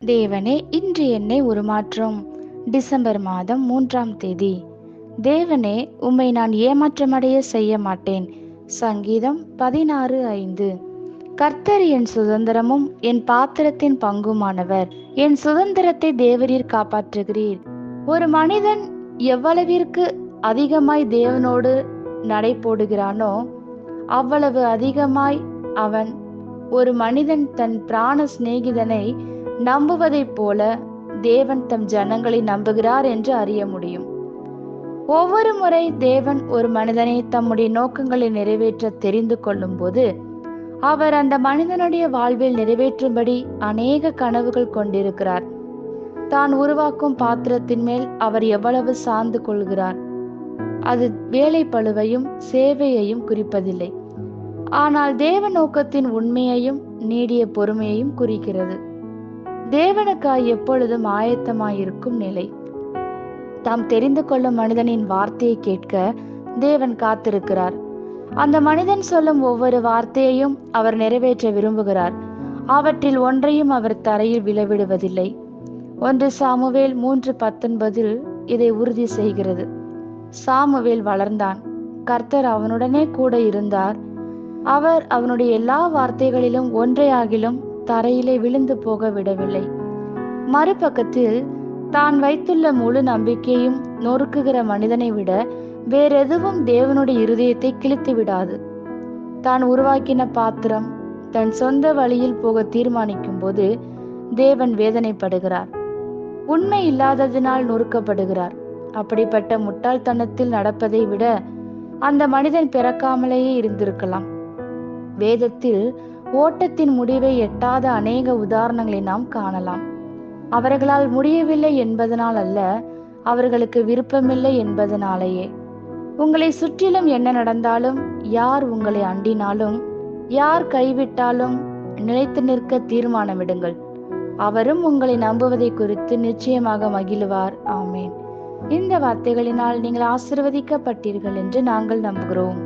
தேவனே, இன்று என்னை உருமாற்றும். டிசம்பர் மாதம் 3ஆம் தேதி. தேவனே, உம்மை நான் ஏமாற்றமடைய செய்ய மாட்டேன். சங்கீதம் 16:5. கர்த்தர் என் சுதந்திரமும் என் பாத்திரத்தின் பங்குமானவர். என் சுதந்திரத்தை தேவரீர் காப்பாற்றுகிறீர். ஒரு மனிதன் எவ்வளவிற்கு அதிகமாய் தேவனோடு நடை போடுகிறானோ அவ்வளவு அதிகமாய் அவன் ஒரு மனிதன் தன் பிராண சிநேகிதனை நம்புவதைப் போல தேவன் தம் ஜனங்களை நம்புகிறார் என்று அறிய முடியும். ஒவ்வொரு முறை தேவன் ஒரு மனிதனை தம்முடைய நோக்கங்களை நிறைவேற்ற தெரிந்து கொள்ளும் போது அவர் அந்த மனிதனுடைய வாழ்வில் நிறைவேற்றும்படி அநேக கனவுகள் கொண்டிருக்கிறார். தான் உருவாக்கும் பாத்திரத்தின் மேல் அவர் எவ்வளவு சார்ந்து கொள்கிறார். அது வேலை பளுவையும் சேவையையும் குறிப்பதில்லை, ஆனால் தேவ நோக்கத்தின் உண்மையையும் நீடிய பொறுமையையும் குறிக்கிறது. தேவனுக்காய் எப்பொழுதும் ஆயத்தமாயிருக்கும் நிலை. தாம் தெரிந்து கொள்ளும் மனிதனின் வார்த்தையை கேட்க தேவன் காத்திருக்கிறார். அந்த மனிதன் சொல்லும் ஒவ்வொரு வார்த்தையையும் அவர் நிறைவேற்ற விரும்புகிறார். அவற்றில் ஒன்றையும் அவர் தரையில் விழவிடுவதில்லை. 1 சாமுவேல் 3:19 இதை உறுதி செய்கிறது. சாமுவேல் வளர்ந்தான். கர்த்தர் அவனுடனே கூட இருந்தார். அவர் அவனுடைய எல்லா வார்த்தைகளிலும் ஒன்றையாகிலும் தரையிலே விழுந்து போக விடவில்லை. மறுபக்கத்தில் தான் வைத்துள்ள முழு நம்பிக்கையும் நொறுக்குகிற மனிதனை விட வேறெதுவும் தேவனுடைய இருதயத்தை கிழித்து விடாது. தான் உருவாக்கின பாத்திரம் தன் சொந்த வழியில் போக தீர்மானிக்கும் போது தேவன் வேதனைப்படுகிறார். உண்மை இல்லாததினால் நொறுக்கப்படுகிறார். அப்படிப்பட்ட முட்டாள்தனத்தில் நடப்பதை விட அந்த மனிதன் பிறக்காமலேயே இருந்திருக்கலாம். வேதத்தில் ஓட்டத்தின் முடிவை எட்டாத அநேக உதாரணங்களை நாம் காணலாம். அவர்களால் முடியவில்லை என்பதனால் அல்ல, அவர்களுக்கு விருப்பமில்லை என்பதனாலேயே. உங்களை சுற்றிலும் என்ன நடந்தாலும், யார் உங்களை அண்டினாலும், யார் கைவிட்டாலும் நிலைத்து நிற்க தீர்மானமிடுங்கள். அவரும் உங்களை நம்புவதை குறித்து நிச்சயமாக மகிழுவார். ஆமேன். இந்த வார்த்தைகளினால் நீங்கள் ஆசீர்வதிக்கப்பட்டீர்கள் என்று நாங்கள் நம்புகிறோம்.